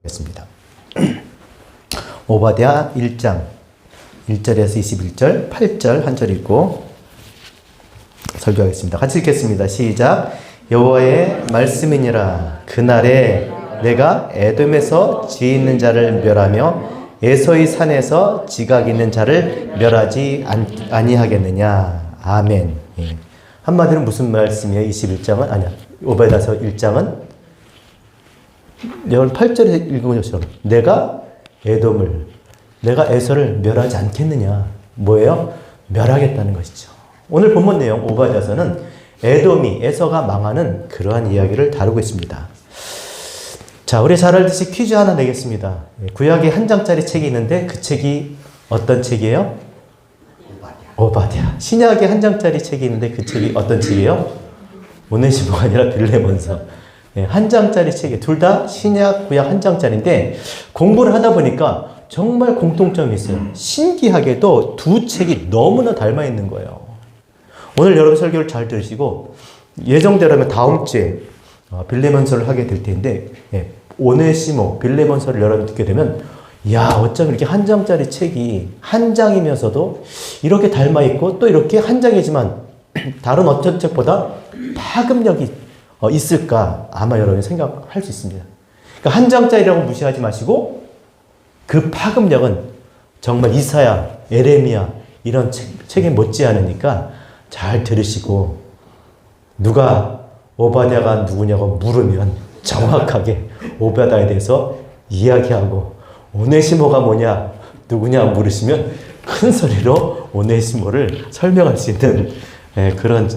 겠습니다. 오바댜 1장 1절에서 21절, 8절 한 절 읽고 설교하겠습니다. 같이 읽겠습니다. 시작. 여호와의 말씀이니라. 그날에 내가 에돔에서 지혜 있는 자를 멸하며 에서의 산에서 지각 있는 자를 멸하지 아니하겠느냐. 아멘. 예. 한마디로 무슨 말씀이에요? 21장은 아니야. 오바댜서 1장은 여러분 8절에 읽은 것처럼 내가 에돔을, 내가 에서를 멸하지 않겠느냐. 뭐예요? 멸하겠다는 것이죠. 오늘 본문 내용 오바댜서는 에돔이, 에서가 망하는 그러한 이야기를 다루고 있습니다. 자, 우리 잘 알듯이 퀴즈 하나 내겠습니다. 구약에 한 장짜리 책이 있는데 그 책이 어떤 책이에요? 오바댜. 신약에 한 장짜리 책이 있는데 그 책이 어떤 책이에요? 오네시모가 아니라 빌레몬서. 한 장짜리 책이 둘 다 신약, 구약 한 장짜리인데 공부를 하다 보니까 정말 공통점이 있어요. 신기하게도 두 책이 너무나 닮아 있는 거예요. 오늘 여러분 설교를 잘 들으시고 예정대로면 다음 주에 빌레몬서를 하게 될 텐데 오네시모, 빌레몬서를 여러분 듣게 되면 야, 어쩜 이렇게 한 장짜리 책이 한 장이면서도 이렇게 닮아 있고 또 이렇게 한 장이지만 다른 어떤 책보다 파급력이 있을까? 아마 여러분이 생각할 수 있습니다. 그러니까 한 장짜리라고 무시하지 마시고 그 파급력은 정말 이사야, 에레미야 이런 책에 못지않으니까 잘 들으시고 누가 오바댜가 누구냐고 물으면 정확하게 오바댜에 대해서 이야기하고 오네시모가 뭐냐, 누구냐 물으시면 큰 소리로 오네시모를 설명할 수 있는 그런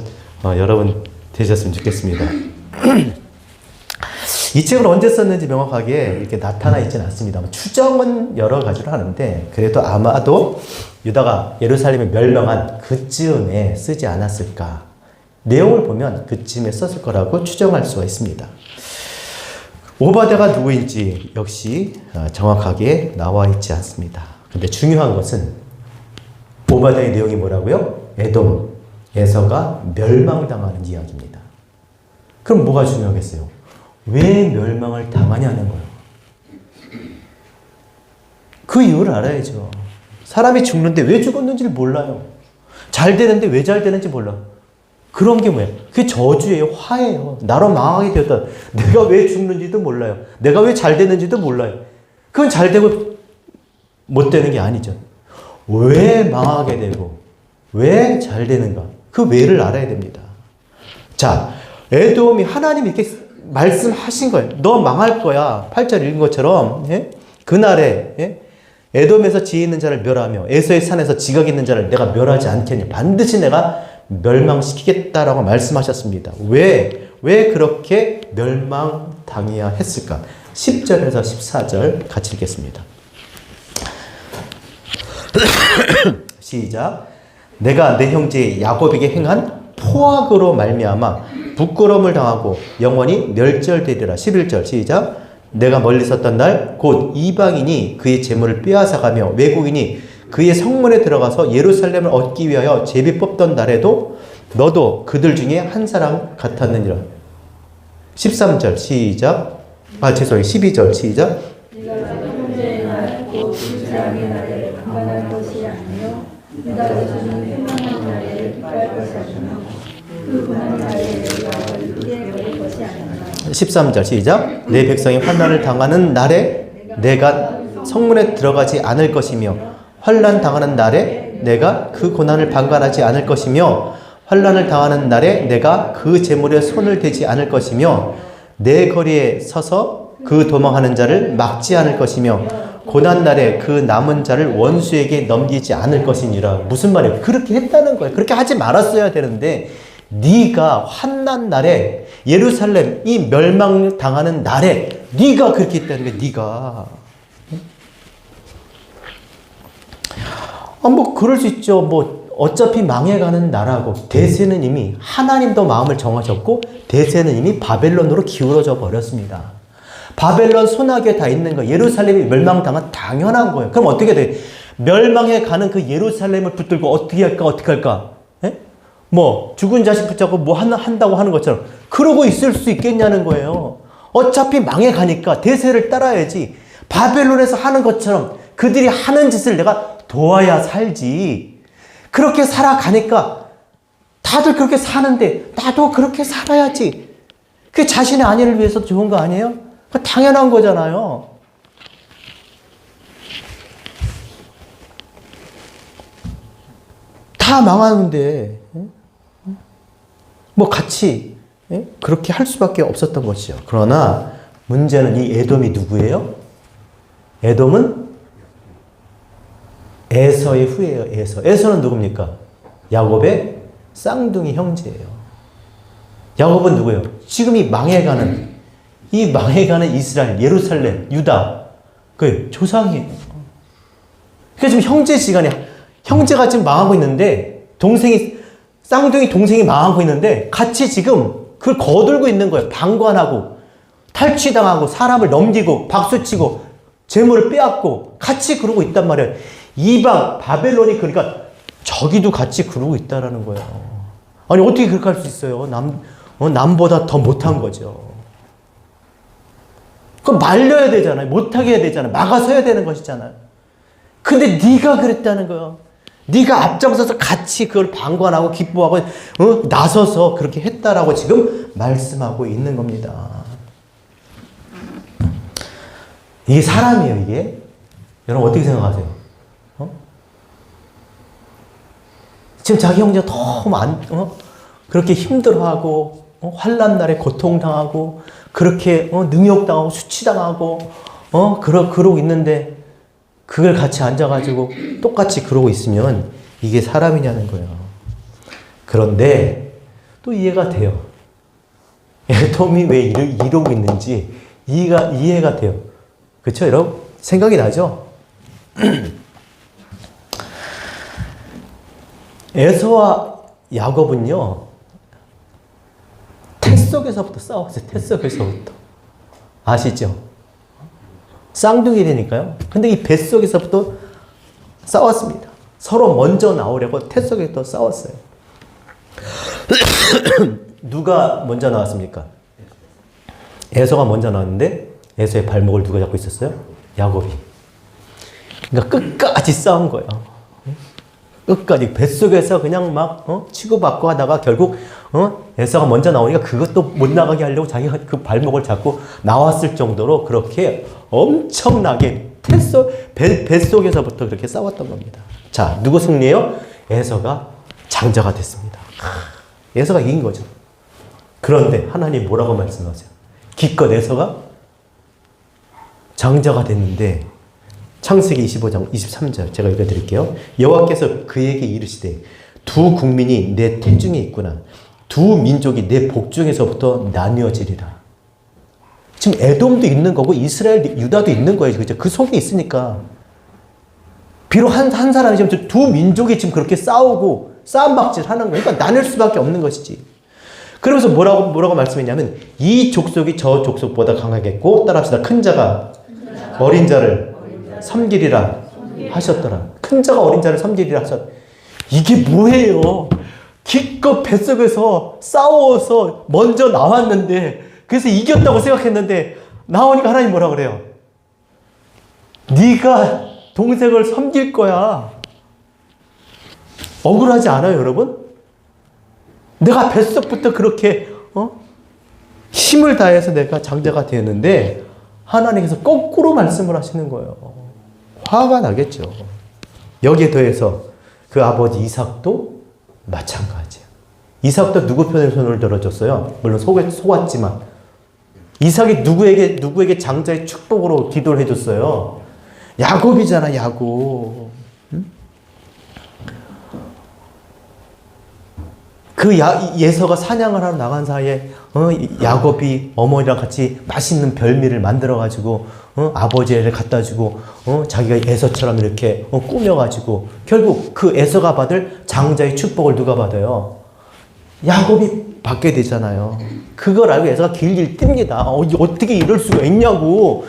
여러분 되셨으면 좋겠습니다. 이 책을 언제 썼는지 명확하게 이렇게 나타나 있지는 않습니다. 추정은 여러 가지로 하는데 그래도 아마도 유다가 예루살렘에 멸망한 그쯤에 쓰지 않았을까. 내용을 보면 그쯤에 썼을 거라고 추정할 수가 있습니다. 오바댜가 누구인지 역시 정확하게 나와 있지 않습니다. 근데 중요한 것은 오바댜의 내용이 뭐라고요? 에돔, 에서가 멸망당하는 이야기입니다. 그럼 뭐가 중요하겠어요? 왜 멸망을 당하냐는 거예요. 그 이유를 알아야죠. 사람이 죽는데 왜 죽었는지를 몰라요. 잘 되는데 왜 잘 되는지 몰라. 그런 게 뭐예요? 그게 저주예요. 화예요. 나로 망하게 되었다. 내가 왜 죽는지도 몰라요. 내가 왜 잘 되는지도 몰라요. 그건 잘 되고 못 되는 게 아니죠. 왜 망하게 되고 왜 잘 되는가? 그 왜를 알아야 됩니다. 자, 에돔이 하나님이 이렇게 말씀하신 거예요. 너 망할 거야. 8절 읽은 것처럼 그날에 에돔에서 지혜 있는 자를 멸하며 에서의 산에서 지각 있는 자를 내가 멸하지 않겠니. 반드시 내가 멸망시키겠다라고 말씀하셨습니다. 왜 그렇게 멸망당해야 했을까? 10절에서 14절 같이 읽겠습니다. 시작. 내가 내 형제 야곱에게 행한 포악으로 말미암아 부끄러움을 당하고 영원히 멸절되리라. 11절 시작. 내가 멀리 섰던 날 곧 이방인이 그의 재물을 빼앗아가며 외국인이 그의 성문에 들어가서 예루살렘을 얻기 위하여 제비 뽑던 날에도 너도 그들 중에 한 사람 같았느니라. 13절 시작. 12절 시작. 강건한 것이 아니요 유다 자손은 회망한 날에 기뻐할 것이 아니요 그 고난 날에 내가 이길 것이 아니라. 13절 시작. 내 백성이 환난을 당하는 날에 내가 성문에 들어가지 않을 것이며 환난 당하는 날에 내가 그 고난을 방관하지 않을 것이며 환난을 당하는 날에 내가 그 재물에 손을 대지 않을 것이며 내 거리에 서서 그 도망하는 자를 막지 않을 것이며 고난날에 그 남은 자를 원수에게 넘기지 않을 것이니라. 무슨 말이에요? 그렇게 했다는 거예요. 그렇게 하지 말았어야 되는데 네가 환난 날에 예루살렘이 멸망당하는 날에 네가 그렇게 했다는 거예요. 네가. 뭐 그럴 수 있죠. 뭐 어차피 망해가는 나라고 대세는 이미 하나님도 마음을 정하셨고 대세는 이미 바벨론으로 기울어져 버렸습니다. 바벨론 손아귀에 다 있는 거. 예루살렘이 멸망당한 당연한 거예요. 그럼 어떻게 돼? 멸망해 가는 그 예루살렘을 붙들고 어떻게 할까? 뭐 죽은 자식 붙잡고 뭐 한다고 하는 것처럼 그러고 있을 수 있겠냐는 거예요. 어차피 망해가니까 대세를 따라야지. 바벨론에서 하는 것처럼 그들이 하는 짓을 내가 도와야 살지. 그렇게 살아가니까 다들 그렇게 사는데 나도 그렇게 살아야지. 그게 자신의 안위를 위해서 좋은 거 아니에요? 그 당연한 거잖아요. 다 망하는데 뭐 같이 그렇게 할 수밖에 없었던 것이죠. 그러나 문제는 이 에돔이 누구예요? 에돔은 에서의 후예요. 에서는 누굽니까? 야곱의 쌍둥이 형제예요. 야곱은 누구예요? 지금 이 망해가는 이스라엘, 예루살렘, 유다 그 조상이에요. 그러니까 지금 형제가 지금 망하고 있는데 쌍둥이 동생이 망하고 있는데 같이 지금 그걸 거들고 있는 거예요. 방관하고 탈취당하고 사람을 넘기고 박수치고 재물을 빼앗고 같이 그러고 있단 말이에요. 이방 바벨론이 그러니까 저기도 같이 그러고 있다라는 거예요. 아니 어떻게 그렇게 할 수 있어요? 남보다 더 못한 거죠. 그럼 말려야 되잖아요. 못하게 해야 되잖아요. 막아서야 되는 것이잖아요. 근데 네가 그랬다는 거예요. 네가 앞장서서 같이 그걸 방관하고 기뻐하고 나서서 그렇게 했다라고 지금 말씀하고 있는 겁니다. 이게 사람이에요, 이게. 여러분 어떻게 생각하세요? 지금 자기 형제가 너무 그렇게 힘들어하고 환난 날에 고통당하고 그렇게 능욕당하고 수치당하고 그러고 있는데 그걸 같이 앉아가지고 똑같이 그러고 있으면 이게 사람이냐는 거예요. 그런데 또 이해가 돼요. 에돔이 왜 이러고 있는지 이해가 돼요. 그렇죠, 여러분? 생각이 나죠? 에서와 야곱은요, 태 속에서부터 싸웠어요. 태 속에서부터. 아시죠? 쌍둥이되니까요. 근데 이 뱃속에서부터 싸웠습니다. 서로 먼저 나오려고 태 속에서 싸웠어요. 누가 먼저 나왔습니까? 에서가 먼저 나왔는데 에서의 발목을 누가 잡고 있었어요? 야곱이. 그러니까 끝까지 싸운 거예요. 끝까지 뱃속에서 그냥 막 치고받고 하다가 결국 에서가 먼저 나오니까 그것도 못 나가게 하려고 자기가 그 발목을 잡고 나왔을 정도로 그렇게 엄청나게 뱃속에서부터 그렇게 싸웠던 겁니다. 자, 누구 승리예요? 에서가 장자가 됐습니다. 에서가 이긴 거죠. 그런데 하나님 뭐라고 말씀하세요? 기껏 에서가 장자가 됐는데 창세기 25장 23절 제가 읽어드릴게요. 여호와께서 그에게 이르시되 두 국민이 내 태중에 있구나. 두 민족이 내 복중에서부터 나뉘어지리라. 지금 에돔도 있는 거고 이스라엘, 유다도 있는 거예요. 그죠? 그 속에 있으니까. 비록 한 사람이 지금 두 민족이 지금 그렇게 싸우고 싸움박질 하는 거예요. 그러니까 나눌 수밖에 없는 것이지. 그러면서 뭐라고 말씀했냐면 이 족속이 저 족속보다 강하겠고 따라합시다. 큰 자가 어린 자를 섬기리라 하셨더라. 큰 자가 어린 자를 섬기리라 하셨. 이게 뭐예요? 기껏 뱃속에서 싸워서 먼저 나왔는데 그래서 이겼다고 생각했는데 나오니까 하나님 뭐라 그래요? 네가 동생을 섬길 거야. 억울하지 않아요, 여러분? 내가 뱃속부터 그렇게 힘을 다해서 내가 장자가 되었는데 하나님께서 거꾸로 말씀을 하시는 거예요. 화가 나겠죠. 여기에 더해서 그 아버지 이삭도 마찬가지예요. 이삭도 누구 편에 손을 들어줬어요? 물론 속았지만 이삭이 누구에게 장자의 축복으로 기도를 해줬어요? 야곱이잖아, 야곱. 응? 그 예서가 사냥을 하러 나간 사이에 야곱이 어머니랑 같이 맛있는 별미를 만들어가지고 아버지를 갖다 주고 자기가 에서처럼 이렇게 꾸며가지고 결국 그 에서가 받을 장자의 축복을 누가 받아요? 야곱이 받게 되잖아요. 그걸 알고 에서가 길길 띱니다. 어떻게 이럴 수가 있냐고.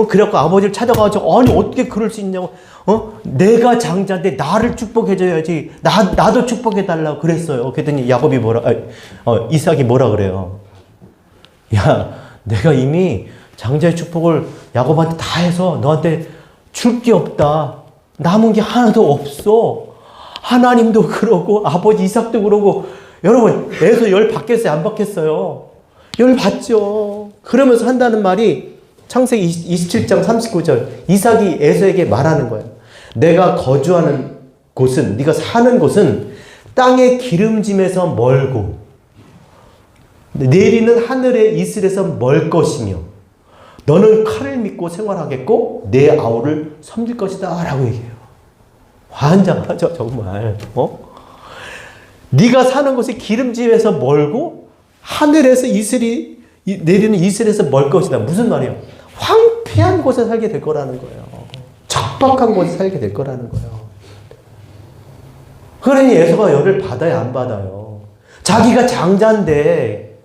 그래갖고 아버지를 찾아가지고 아니 어떻게 그럴 수 있냐고. 내가 장자인데 나를 축복해줘야지. 나도 축복해달라고 그랬어요. 그랬더니 야곱이 이삭이 뭐라 그래요? 야, 내가 이미 장자의 축복을 야곱한테 다 해서 너한테 줄 게 없다. 남은 게 하나도 없어. 하나님도 그러고 아버지 이삭도 그러고 여러분 에서 열 받겠어요? 안 받겠어요? 열 받죠. 그러면서 한다는 말이 창세기 27장 39절 이삭이 에서에게 말하는 거예요. 내가 거주하는 곳은 네가 사는 곳은 땅의 기름짐에서 멀고 내리는 하늘의 이슬에서 멀 것이며 너는 칼을 믿고 생활하겠고 내 아우를 섬길 것이다 라고 얘기해요. 환장하죠 정말. 네가 사는 곳이 기름짐에서 멀고 하늘에서 이슬이 내리는 이슬에서 멀 것이다. 무슨 말이에요? 황폐한 곳에 살게 될 거라는 거예요. 적박한 곳에 살게 될 거라는 거예요. 그러니 에서가 열을 받아야 안 받아요? 자기가 장자인데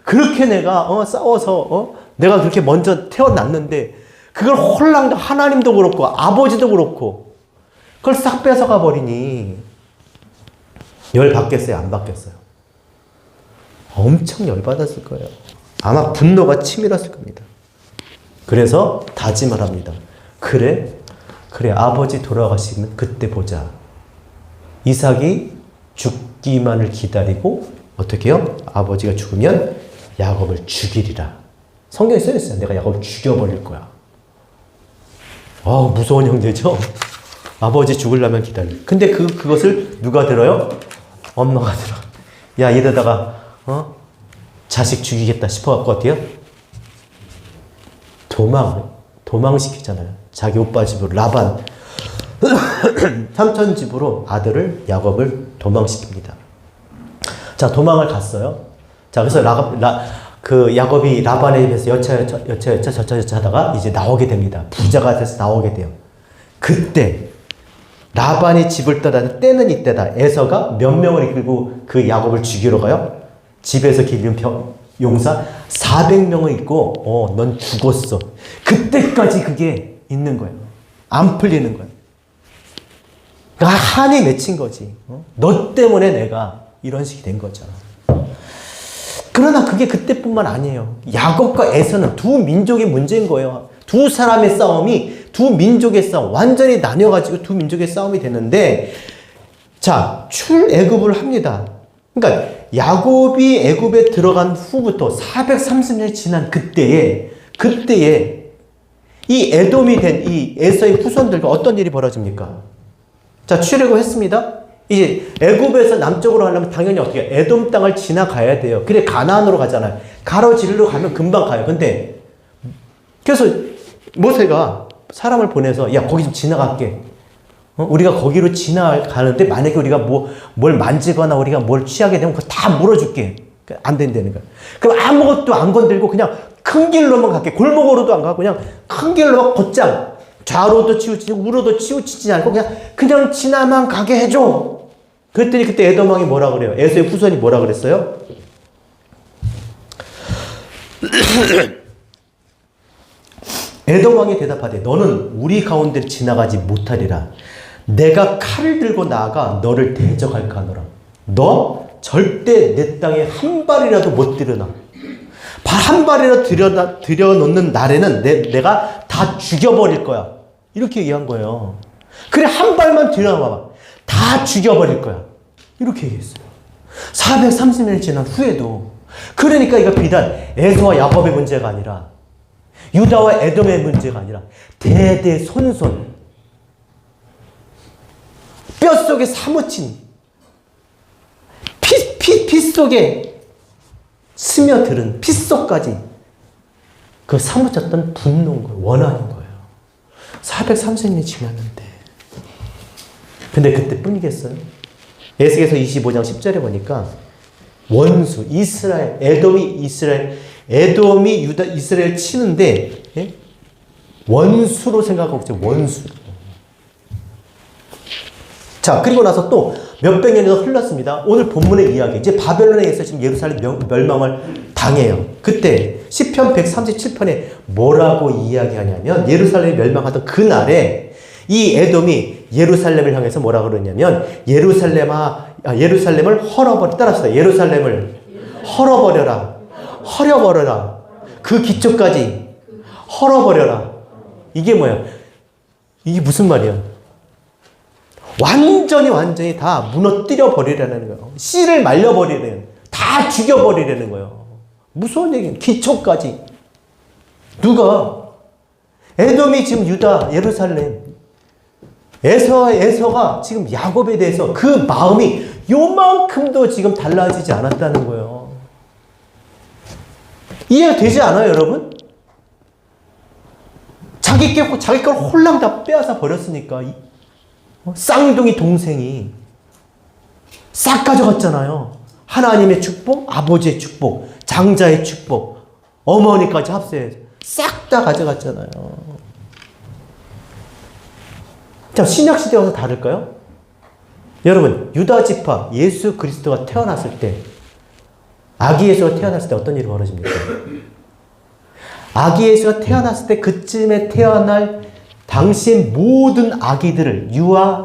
그렇게 내가 싸워서 내가 그렇게 먼저 태어났는데 그걸 홀랑 하나님도 그렇고 아버지도 그렇고 그걸 싹 뺏어가 버리니 열 받겠어요? 안 받겠어요? 엄청 열 받았을 거예요. 아마 분노가 치밀었을 겁니다. 그래서 다짐을 합니다. 그래 아버지 돌아가시면 그때 보자. 이삭이 죽기만을 기다리고 어떻게 해요? 아버지가 죽으면 야곱을 죽이리라. 성경에 써있어요. 내가 야곱을 죽여버릴 거야. 무서운 형제죠? 아버지 죽으려면 기다려. 근데 그것을 누가 들어요? 엄마가 들어. 야, 이러다가, 자식 죽이겠다 싶어갖고 어때요? 도망시키잖아요. 자기 오빠 집으로, 라반, 삼촌 집으로 아들을, 야곱을 도망시킵니다. 자, 도망을 갔어요. 자, 그래서 야곱이 라반에 입에서 여차 하다가 이제 나오게 됩니다. 부자가 돼서 나오게 돼요. 그때, 라반이 집을 떠나는 때는 이때다. 에서가 몇 명을 이끌고 그 야곱을 죽이러 가요? 집에서 기른 용사 400명을 있고, 넌 죽었어. 그때까지 그게 있는 거예요. 안 풀리는 거예요. 그러니까 한이 맺힌 거지. 너 때문에 내가 이런 식이 된 거잖아. 그러나 그게 그때뿐만 아니에요. 야곱과 에서는 두 민족의 문제인 거예요. 두 사람의 싸움이 두 민족의 싸움, 완전히 나뉘어가지고 두 민족의 싸움이 되는데, 자, 출애굽을 합니다. 그러니까 야곱이 애굽에 들어간 후부터 430년이 지난 그때에 이 에돔이 된 이 에서의 후손들과 어떤 일이 벌어집니까? 자, 출애굽했습니다. 이제 애굽에서 남쪽으로 가려면 당연히 어떻게 에돔 땅을 지나가야 돼요. 그래 가나안으로 가잖아요. 가로지르러 가면 금방 가요. 근데 그래서 모세가 사람을 보내서 야 거기 좀 지나갈게. 우리가 거기로 지나가는데 만약에 우리가 뭘 만지거나 우리가 뭘 취하게 되면 그거 다 물어줄게. 안 된다는 거야. 그럼 아무것도 안 건들고 그냥 큰 길로만 갈게. 골목으로도 안 가고 그냥 큰 길로 곧장 좌로도 치우치지 우로도 치우치지 않고 그냥 지나만 가게 해줘. 그랬더니 그때 에돔 왕이 뭐라 그래요? 에서의 후손이 뭐라 그랬어요? 에돔 왕이 대답하되 너는 우리 가운데 지나가지 못하리라. 내가 칼을 들고 나아가 너를 대적할까노라. 너 절대 내 땅에 한 발이라도 못 들여놔. 한 발이라도 들여놓는 날에는 내가 다 죽여버릴 거야. 이렇게 얘기한 거예요. 그래 한 발만 들여놔봐. 다 죽여버릴 거야. 이렇게 얘기했어요. 430년이 지난 후에도. 그러니까 이거 비단 에서와 야곱의 문제가 아니라 유다와 에돔의 문제가 아니라 대대손손 뼛속에 사무친 피 속에 스며들은 피 속까지 그 사무쳤던 분노인 거예요. 원한인 거예요. 430년이 지났는데 근데 그때뿐이겠어요? 에스겔서 25장 10절에 보니까 원수 이스라엘 에돔이 유다 이스라엘 치는데 원수로 생각하고 있죠. 원수. 자, 그리고 나서 또 몇백 년이 더 흘렀습니다. 오늘 본문의 이야기. 이제 바벨론에 의해서 지금 예루살렘 멸망을 당해요. 그때 시편 137편에 뭐라고 이야기하냐면 예루살렘이 멸망하던 그날에 이 에돔이 예루살렘을 향해서 뭐라 그러냐면 예루살렘을 헐어버려. 따라합시다. 예루살렘을 헐어버려라. 그 기초까지 헐어버려라. 이게 뭐야? 이게 무슨 말이야? 완전히 다 무너뜨려 버리라는 거예요. 씨를 말려버리는, 다 죽여버리라는 거예요. 무서운 얘기는 기초까지. 누가? 에돔이 지금 유다, 예루살렘. 에서가 지금 야곱에 대해서 그 마음이 요만큼도 지금 달라지지 않았다는 거예요. 이해가 되지 않아요, 여러분? 자기 걸 홀랑 다 빼앗아 버렸으니까. 쌍둥이 동생이 싹 가져갔잖아요. 하나님의 축복, 아버지의 축복, 장자의 축복, 어머니까지 합세해서 싹 다 가져갔잖아요. 자, 신약시대 와서 다를까요? 여러분, 유다 지파 예수 그리스도가 태어났을 때, 아기 예수가 태어났을 때 어떤 일이 벌어집니까? 아기 예수가 태어났을 때 그쯤에 태어날 당시의 모든 아기들을 유아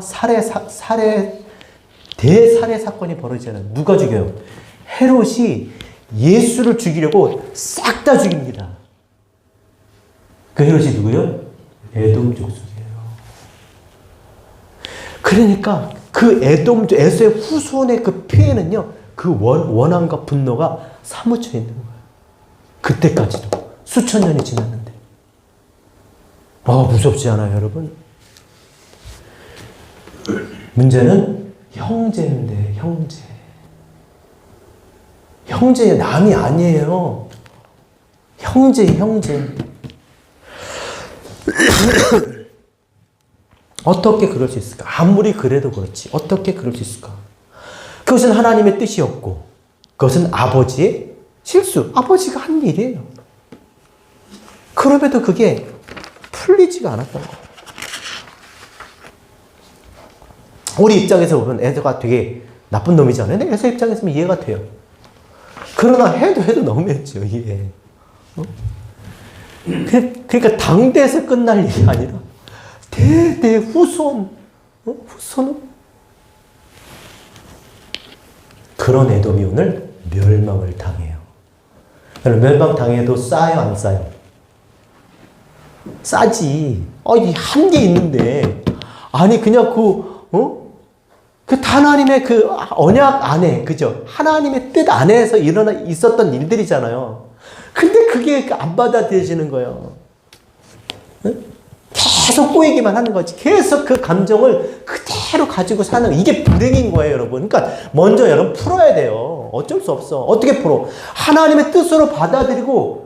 대살해 사건이 벌어지잖아요. 누가 죽여요? 헤롯이 예수를 죽이려고 싹 다 죽입니다. 그 헤롯이 누구예요? 에돔 족속이에요. 그러니까 그 에서의 후손의 그 피해는요, 그 원한과 분노가 사무쳐 있는 거예요. 그때까지도 수천 년이 지났는데. 무섭지 않아요, 여러분? 문제는 형제인데, 형제. 형제, 남이 아니에요. 형제. 어떻게 그럴 수 있을까? 아무리 그래도 그렇지. 어떻게 그럴 수 있을까? 그것은 하나님의 뜻이었고, 그것은 아버지의 실수. 아버지가 한 일이에요. 그럼에도 그게 풀리지가 않았던 거예요. 우리 입장에서 보면 에서가 되게 나쁜 놈이잖아요. 근데 에서 입장에서는 이해가 돼요. 그러나 해도 너무했죠, 이게. 그러니까 당대에서 끝날 일이 아니라 대대 후손은 그런 에돔이 오늘 멸망을 당해요. 멸망당해도 싸요, 안 싸요? 싸지. 한 게 있는데. 아니, 그냥 그 하나님의 그 언약 안에, 그죠? 하나님의 뜻 안에서 있었던 일들이잖아요. 근데 그게 안 받아들여지는 거예요. 계속 꼬이기만 하는 거지. 계속 그 감정을 그대로 가지고 사는, 이게 불행인 거예요, 여러분. 그러니까 먼저 여러분 풀어야 돼요. 어쩔 수 없어. 어떻게 풀어? 하나님의 뜻으로 받아들이고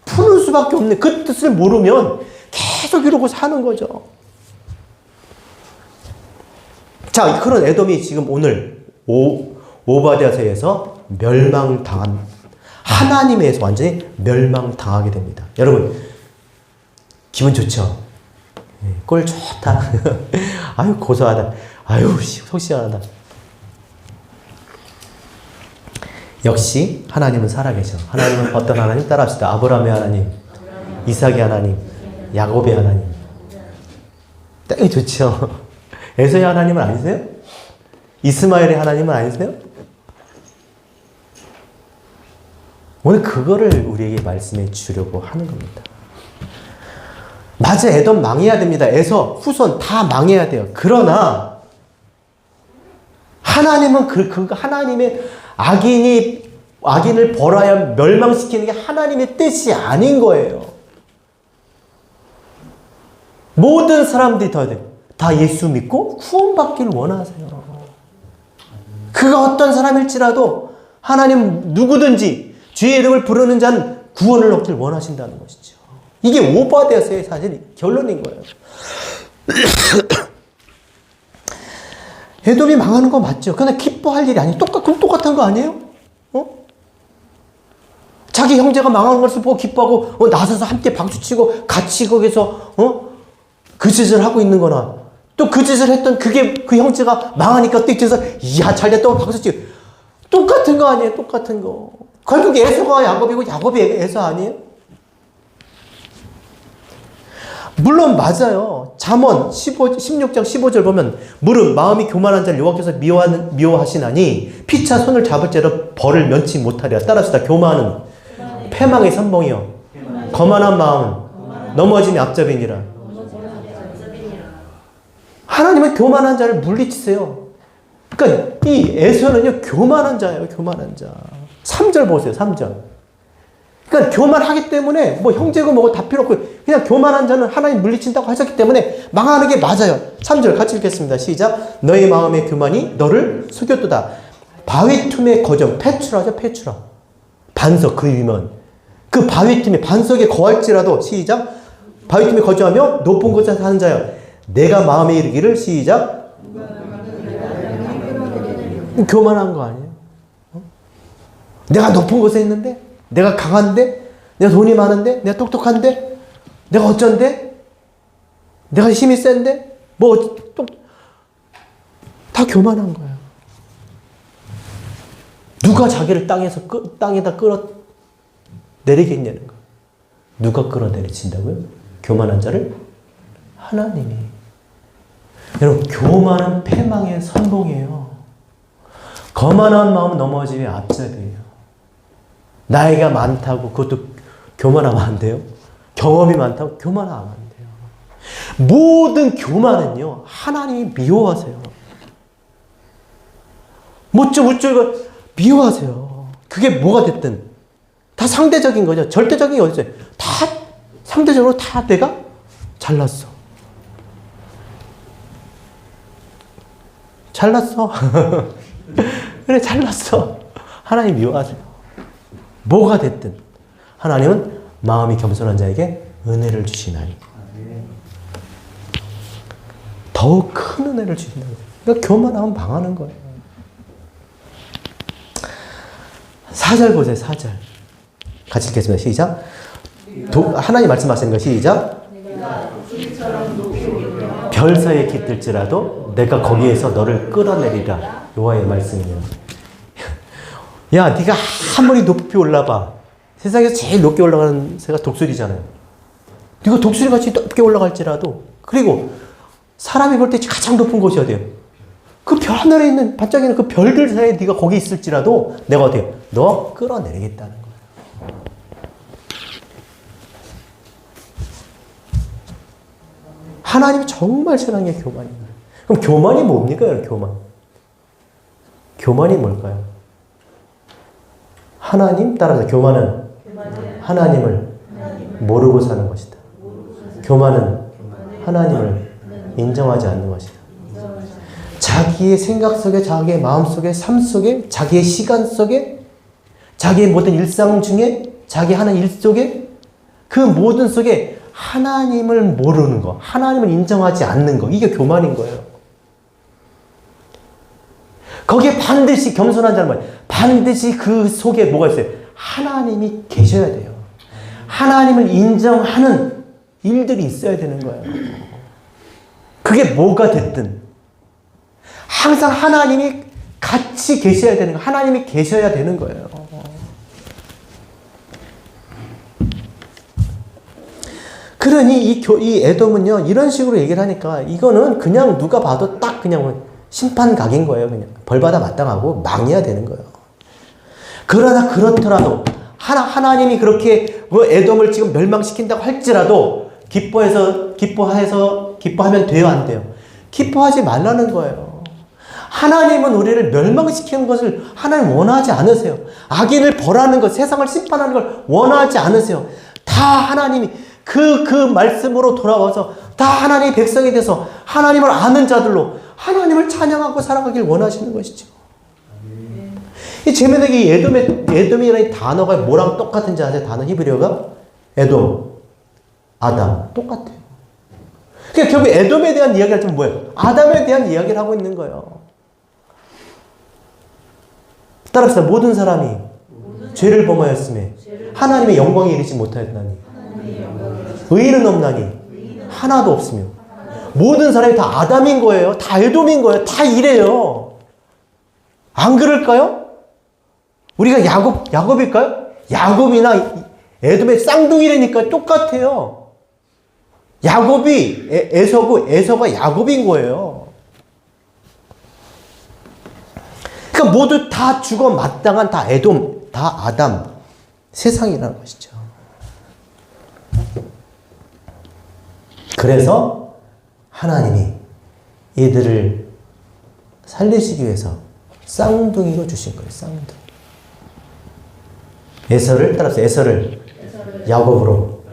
푸는 수밖에 없네. 그 뜻을 모르면 계속 이러고 사는 거죠. 자, 그런 에돔이 지금 오늘 오바댜서에서 멸망당한, 하나님에서 완전히 멸망당하게 됩니다. 여러분, 기분 좋죠? 꼴 좋다. 아유, 고소하다. 아유, 속 시원하다. 역시 하나님은 살아계셔. 하나님은 어떤 하나님? 따라합시다. 아브라함의 하나님, 이삭의 하나님, 야곱의 하나님. 되게 좋죠? 에서의 하나님은 아니세요? 이스마엘의 하나님은 아니세요? 오늘 그거를 우리에게 말씀해 주려고 하는 겁니다. 맞아, 에돔 망해야 됩니다. 에서, 후손 다 망해야 돼요. 그러나 하나님은 하나님의 악인을 벌하여 멸망시키는 게 하나님의 뜻이 아닌 거예요. 모든 사람들이 다 예수 믿고 구원받기를 원하세요. 그가 어떤 사람일지라도 하나님 누구든지 주의 이름을 부르는 자는 구원을 얻길 원하신다는 것이죠. 이게 오바댜서의 사실 결론인 거예요. 에돔이 망하는 거 맞죠? 그러나 기뻐할 일이 아니에요. 그럼 똑같은 거 아니에요? 자기 형제가 망하는 것을 보고 기뻐하고 나서서 함께 박수치고 같이 거기서 그 짓을 하고 있는 거나, 또 그 짓을 했던 그 형제가 망하니까 또 뒤에서 이야 잘됐다고 박수치고, 똑같은 거 아니에요? 똑같은 거. 결국 에서가 야곱이고 야곱이 에서 아니에요? 물론 맞아요. 잠언 16장 15절 보면 무릇 마음이 교만한 자를 여호와께서 미워하시나니 피차 손을 잡을 자로 벌을 면치 못하리라. 따라서 교만은 패망의 선봉이요. 거만한 마음은 넘어짐이 앞잡이니라. 하나님은 교만한 자를 물리치세요. 그러니까 이 에서는요, 교만한 자예요, 교만한 자. 3절 보세요, 3절. 그러니까 교만하기 때문에 뭐 형제고 뭐고 다 필요 없고 그냥 교만한 자는 하나님 물리친다고 하셨기 때문에 망하는 게 맞아요. 3절 같이 읽겠습니다. 시작. 너의 마음의 교만이 너를 속였도다. 바위 틈에 거점, 페추라죠, 페추라. 반석, 그 위면. 그 바위 틈에 반석에 거할지라도 시작. 바위 틈에 거주하며 높은 곳에 사는 자여. 내가 마음에 이르기를 시작. 교만한 거 아니에요? 내가 높은 곳에 있는데? 내가 강한데? 내가 돈이 많은데? 내가 똑똑한데? 내가 어쩐데? 내가 힘이 센데? 다 교만한 거예요. 누가 자기를 땅에다 끌어내리겠냐는 거예요. 누가 끌어내리친다고요? 교만한 자를? 하나님이. 여러분, 교만은 패망의 선봉이에요. 거만한 마음 넘어지면 앞잡이에요. 나이가 많다고 그것도 교만하면 안 돼요. 경험이 많다고 교만하면 안 돼요. 모든 교만은요, 하나님이 미워하세요. 이거 미워하세요. 그게 뭐가 됐든 다 상대적인 거죠. 절대적인 게 어딨어요? 다 상대적으로 다 내가 잘났어. 잘났어. 그래, 잘났어. 하나님 미워하세요. 뭐가 됐든 하나님은 마음이 겸손한 자에게 은혜를 주시나니. 더욱 큰 은혜를 주신다고. 그러니까 교만하면 망하는 거예요. 4절 보세요. 4절. 같이 읽겠습니다. 시작. 하나님 말씀하시는 거 시작. 별서에 깃들지라도 내가 거기에서 너를 끌어내리라. 여호와의 말씀이에요. 야, 네가 아무리 높이 올라봐. 세상에서 제일 높게 올라가는 새가 독수리잖아요. 네가 독수리같이 높게 올라갈지라도, 그리고 사람이 볼 때 가장 높은 곳이 어디예요? 그 별 하늘에 있는 반짝이는 그 별들 사이에 네가 거기 있을지라도 내가 어때요? 너 끌어내리겠다는 거예요. 하나님이 정말 싫어하는 게 교만입니다. 그럼 교만이 뭡니까? 교만. 교만이 뭘까요? 하나님 따라서 교만은 하나님을 모르고 사는 것이다. 교만은 하나님을 인정하지 않는 것이다. 자기의 생각 속에, 자기의 마음 속에, 삶 속에, 자기의 시간 속에, 자기의 모든 일상 중에, 자기 하는 일 속에, 그 모든 속에 하나님을 모르는 거, 하나님을 인정하지 않는 거, 이게 교만인 거예요. 거기에 반드시 겸손한 자는 뭐예요? 반드시 그 속에 뭐가 있어요? 하나님이 계셔야 돼요. 하나님을 인정하는 일들이 있어야 되는 거예요. 그게 뭐가 됐든 항상 하나님이 같이 계셔야 되는 거예요. 하나님이 계셔야 되는 거예요. 그러니 이 에돔은요, 이런 식으로 얘기를 하니까 이거는 그냥 누가 봐도 딱 그냥 심판각인 거예요. 그냥 벌받아 마땅하고 망해야 되는 거예요. 그러나 그렇더라도 하나님이 그렇게 에돔을 지금 멸망시킨다고 할지라도 기뻐하면 돼요, 안 돼요? 기뻐하지 말라는 거예요. 하나님은 우리를 멸망시키는 것을 하나님 원하지 않으세요. 악인을 벌하는 것, 세상을 심판하는 걸 원하지 않으세요. 다 하나님이 그 말씀으로 돌아와서 다 하나님의 백성이 돼서 하나님을 아는 자들로 하나님을 찬양하고 살아가길 원하시는 것이죠. 이 재미나게 이 에돔이라는 단어가 뭐랑 똑같은지 아세요? 단어 히브리어가? 에돔, 아담. 똑같아요. 그러니까 결국 에돔에 대한 이야기를 하면 뭐예요? 아담에 대한 이야기를 하고 있는 거예요. 따라서 모든 사람이 죄를 범하였음에 하나님의 영광에 이르지 못하였나니 의인은 없나니 하나도 없으며 모든 사람이 다 아담인 거예요. 다 에돔인 거예요. 다 이래요. 안 그럴까요? 우리가 야곱일까요? 야곱이나 에돔의 쌍둥이라니까 똑같아요. 야곱이 에서고 에서가 야곱인 거예요. 그러니까 모두 다 죽어 마땅한 다 에돔, 다 아담, 세상이라는 것이죠. 그래서 하나님이 얘들을 살리시기 위해서 쌍둥이로 주신 거예요. 쌍둥이. 에서를 따라서 에서를 야곱으로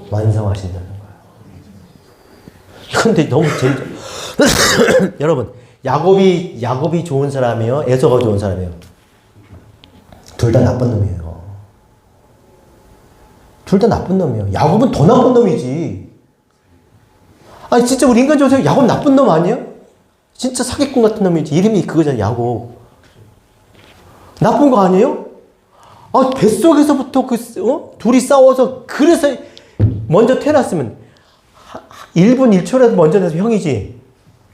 완성하신다는 거예요. 근데 너무 재밌죠. 여러분, 야곱이 좋은 사람이에요? 에서가 좋은 사람이에요? 둘 다 나쁜 놈이에요. 둘 다 나쁜 놈이에요. 야곱은 더 나쁜 놈이지. 아니 진짜 우리 인간적으로 야곱 나쁜 놈 아니에요? 진짜 사기꾼 같은 놈이지. 이름이 그거잖아, 야곱. 나쁜 거 아니에요? 아, 뱃속에서부터 둘이 싸워서 그래서 먼저 태어났으면 1분 1초라도 먼저 내서 형이지.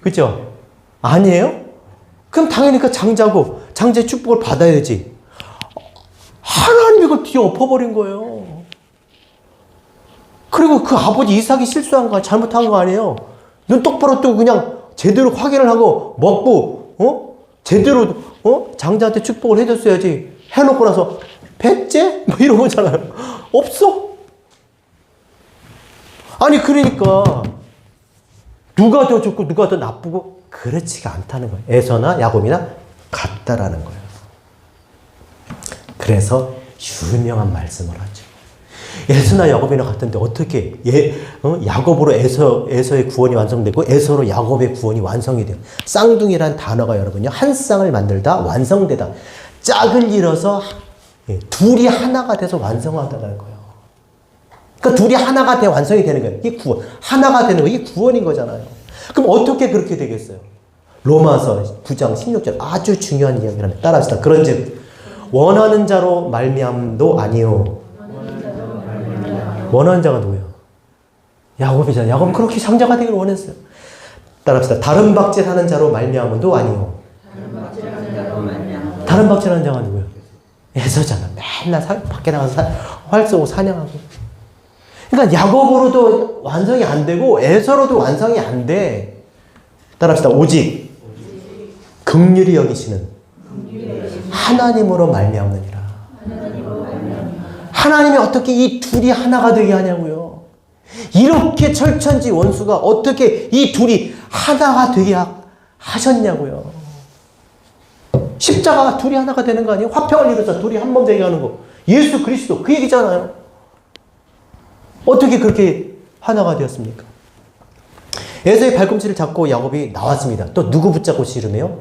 그죠? 아니에요? 그럼 당연히 그 장자의 축복을 받아야지. 하나님이 그걸 뒤에 엎어버린 거예요. 그리고 그 아버지 이삭이 실수한 거, 잘못한 거 아니에요? 눈 똑바로 뜨고 그냥 제대로 확인을 하고 먹고, 제대로, 장자한테 축복을 해줬어야지. 해놓고 나서, 배째? 뭐 이런 거잖아요. 없어? 아니, 그러니까, 누가 더 좋고 누가 더 나쁘고, 그렇지가 않다는 거예요. 에서나 야곱이나 같다라는 거예요. 그래서 유명한 말씀을 하죠. 에서나 야곱이나 같은데 어떻게 야곱으로 에서의 구원이 완성되고 에서로 야곱의 구원이 완성이 돼요. 쌍둥이란 단어가 여러분요, 한 쌍을 만들다 완성되다, 짝을 이뤄서 둘이 하나가 돼서 완성하다는 거예요. 그러니까 둘이 하나가 돼 완성이 되는 거예요. 이게 구원, 하나가 되는 거, 이게 구원인 거잖아요. 그럼 어떻게 그렇게 되겠어요? 로마서 9장 16절 아주 중요한 이야기를 따라합시다. 그런즉 원하는 자로 말미암도 아니요. 원하는 자가 누구예요? 야곱이잖아요. 야곱은 그렇게 장자가 되기를 원했어요. 따라합시다. 다른 박질하는 자로 말미암도 아니요. 다른 박질하는 자가 누구예요? 에서잖아. 맨날 밖에 나가서 활 쏘고 사냥하고. 그러니까 야곱으로도 완성이 안 되고 에서로도 완성이 안 돼. 따라합시다. 오직 긍휼히 여기시는 하나님으로 말미암느니라. 하나님이 어떻게 이 둘이 하나가 되게 하냐고요. 이렇게 철천지 원수가 어떻게 이 둘이 하나가 되게 하셨냐고요. 십자가가 둘이 하나가 되는 거 아니에요? 화평을 이루어서 둘이 한 몸 되게 하는 거. 예수 그리스도 그 얘기잖아요. 어떻게 그렇게 하나가 되었습니까? 에서의 발꿈치를 잡고 야곱이 나왔습니다. 또 누구 붙잡고 씨름해요?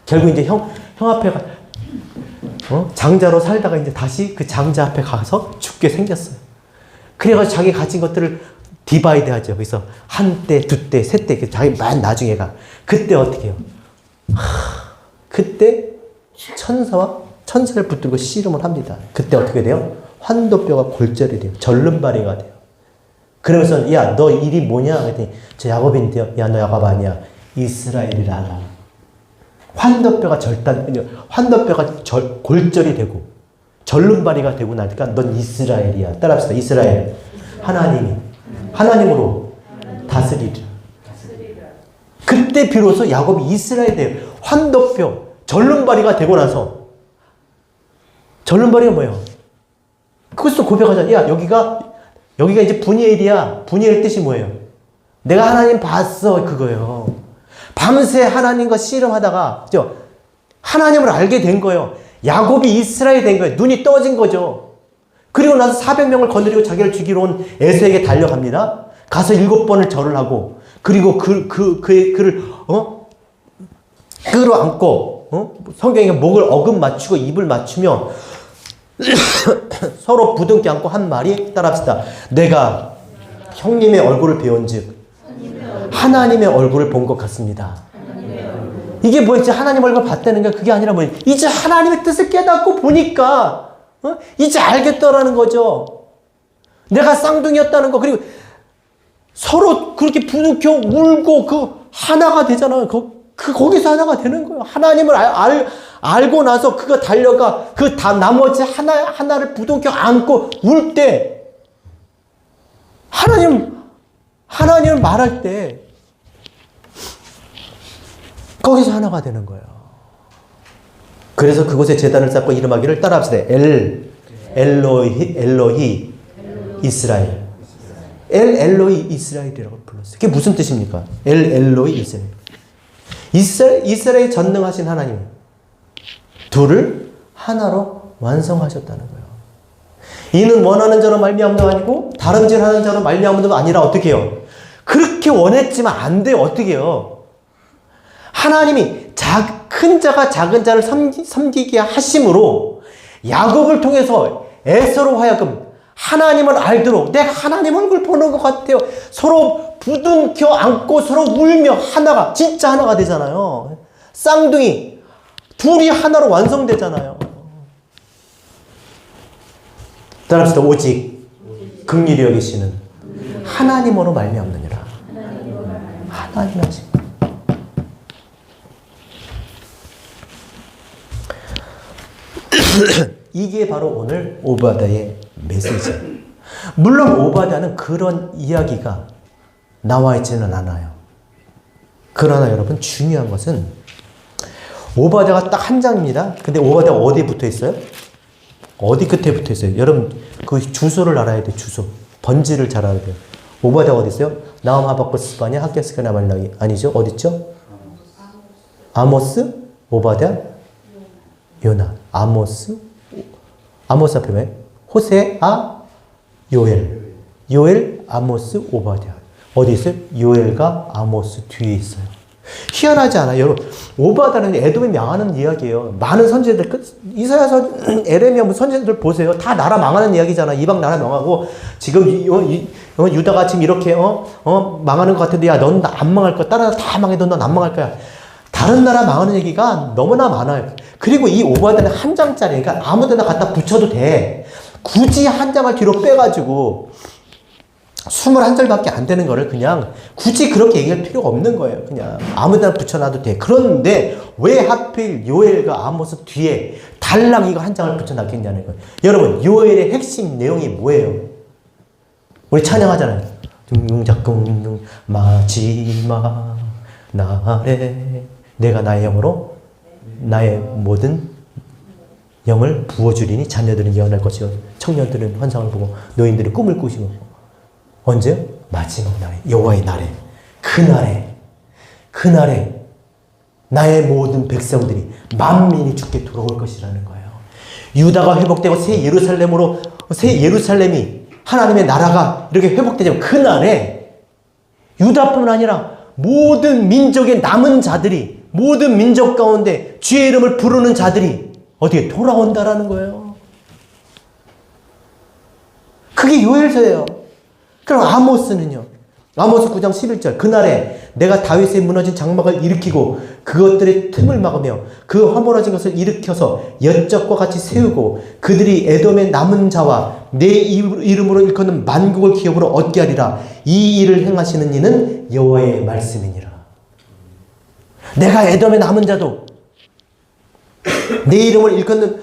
결국 이제 형 앞에 장자로 살다가 이제 다시 그 장자 앞에 가서 죽게 생겼어요. 그래가지고 자기 가진 것들을 디바이드 하죠. 그래서 한 때, 두 때, 세 때, 자기 맨 나중에 가. 그때 어떻게 해요? 그때 천사를 붙들고 씨름을 합니다. 그때 어떻게 돼요? 환도뼈가 골절이 돼요. 절름발이가 돼요. 그러면서 야, 너 일이 뭐냐? 그랬더니 저 야곱인데요. 야, 너 야곱 아니야. 이스라엘이라. 환도뼈가 골절이 되고 절름발이가 되고 나니까 넌 이스라엘이야. 따라합시다. 이스라엘. 하나님으로 다스리리라. 그때 비로소 야곱이 이스라엘이 돼요. 환도뼈, 절름발이가 되고 나서 절름발이가 뭐예요? 그것도 고백하잖아. 야, 여기가 이제 분이엘이야. 분이엘 뜻이 뭐예요? 내가 하나님 봤어. 그거예요. 밤새 하나님과 씨름하다가 하나님을 알게 된 거예요. 야곱이 이스라엘이 된 거예요. 눈이 떠진 거죠. 그리고 나서 400명을 거느리고 자기를 죽이러 온 에서에게 달려갑니다. 가서 7번을 절을 하고 그리고 그를 끌어안고 성경에 목을 어금 맞추고 입을 맞추며 서로 부둥켜 안고 한 말이 따라합시다. 내가 형님의 얼굴을 배운즉 하나님의 얼굴을 본 것 같습니다. 이게 뭐였지? 하나님 얼굴을 봤다는 게 그게 아니라 뭐예요? 이제 하나님의 뜻을 깨닫고 보니까 이제 알겠더라는 거죠. 내가 쌍둥이였다는 거. 그리고 서로 그렇게 부둥켜 울고 그 하나가 되잖아요. 거기서 하나가 되는 거예요. 하나님을 알고 나서 그가 달려가 그 나머지 하나를 부둥켜 안고 울 때 하나님을 말할 때 거기서 하나가 되는 거예요. 그래서 그곳에 제단을 쌓고 이름하기를 따라합시다. 엘로히 이스라엘. 엘로히 이스라엘이라고 불러요. 거였어요. 그게 무슨 뜻입니까? 엘 엘로이 이스라엘. 이스라엘에 전능하신 하나님. 둘을 하나로 완성하셨다는 거예요. 이는 원하는 자로 말미암도 아니고 다름질하는 자로 말미암도 아니라 어떻게 해요? 그렇게 원했지만 안 돼요. 어떻게 해요? 하나님이 큰 자가 작은 자를 섬기게 하심으로 야곱을 통해서 에서로 하여금 하나님을 알도록 내가 하나님 얼굴 보는 것 같아요. 서로 부둥켜 안고 서로 울며 하나가 진짜 하나가 되잖아요. 쌍둥이 둘이 하나로 완성되잖아요. 따라합시다. 오직 긍휼히 여기시는 하나님으로 말미암느니라. 하나님 하신 이게 바로 오늘 오바댜의 메시지예요. 물론 오바댜는 그런 이야기가 나와 있지는 않아요. 그러나 여러분 중요한 것은 오바댜가 딱 한 장입니다. 근데 오바댜가 어디에 붙어 있어요? 어디 끝에 붙어 있어요? 여러분 그 주소를 알아야 돼요. 주소. 번지를 잘 알아야 돼요. 오바댜가 어디 있어요? 나움 하박국 스바냐 학개스가나 말라기 아니죠? 어디 있죠? 아모스, 오바댜, 요나. 아모스 앞에 왜? 호세아, 요엘, 아모스, 오바댜. 어디 있어요? 요엘과 아모스 뒤에 있어요. 희한하지 않아요? 여러분, 오바댜는 에돔이 망하는 이야기예요. 많은 선지자들, 이사야서, 에레미야 선지자들 보세요. 다 나라 망하는 이야기잖아. 이방 나라 망하고, 지금 유다가 지금 이렇게, 망하는 것 같은데, 야, 넌 안 망할 거야. 다른 나라 다 망해도 넌 안 망할 거야. 다른 나라 망하는 얘기가 너무나 많아요. 그리고 이 오바댜는 한 장짜리, 그러니까 아무 데나 갖다 붙여도 돼. 굳이 한 장을 뒤로 빼가지고, 21절밖에 안 되는 거를 그냥 굳이 그렇게 얘기할 필요가 없는 거예요. 그냥 아무데나 붙여놔도 돼. 그런데 왜 하필 요엘과 아모스 뒤에 달랑 이거 한 장을 붙여놨겠냐는 거예요. 여러분, 요엘의 핵심 내용이 뭐예요? 우리 찬양하잖아요. 둥둥작둥둥 마지막 날에 내가 나의 영으로 나의 모든 영을 부어주리니 자녀들은 예언할 것이요 청년들은 환상을 보고 노인들은 꿈을 꾸시고. 언제? 마지막 날에, 여호와의 날에, 그날에 나의 모든 백성들이 만민이 주께 돌아올 것이라는 거예요. 유다가 회복되고 새 예루살렘이 하나님의 나라가 이렇게 회복되자면 그날에 유다뿐 아니라 모든 민족의 남은 자들이 모든 민족 가운데 주의 이름을 부르는 자들이 어디에 돌아온다라는 거예요. 그게 요엘서예요. 그럼 아모스는요. 아모스 9장 11절. 그날에 내가 다윗의 무너진 장막을 일으키고 그것들의 틈을 막으며 그 허물어진 것을 일으켜서 여적과 같이 세우고 그들이 에돔의 남은 자와 내 이름으로 일컫는 만국을 기업으로 얻게 하리라. 이 일을 행하시는 이는 여호와의 말씀이니라. 내가 에돔의 남은 자도 내 이름을 일컫는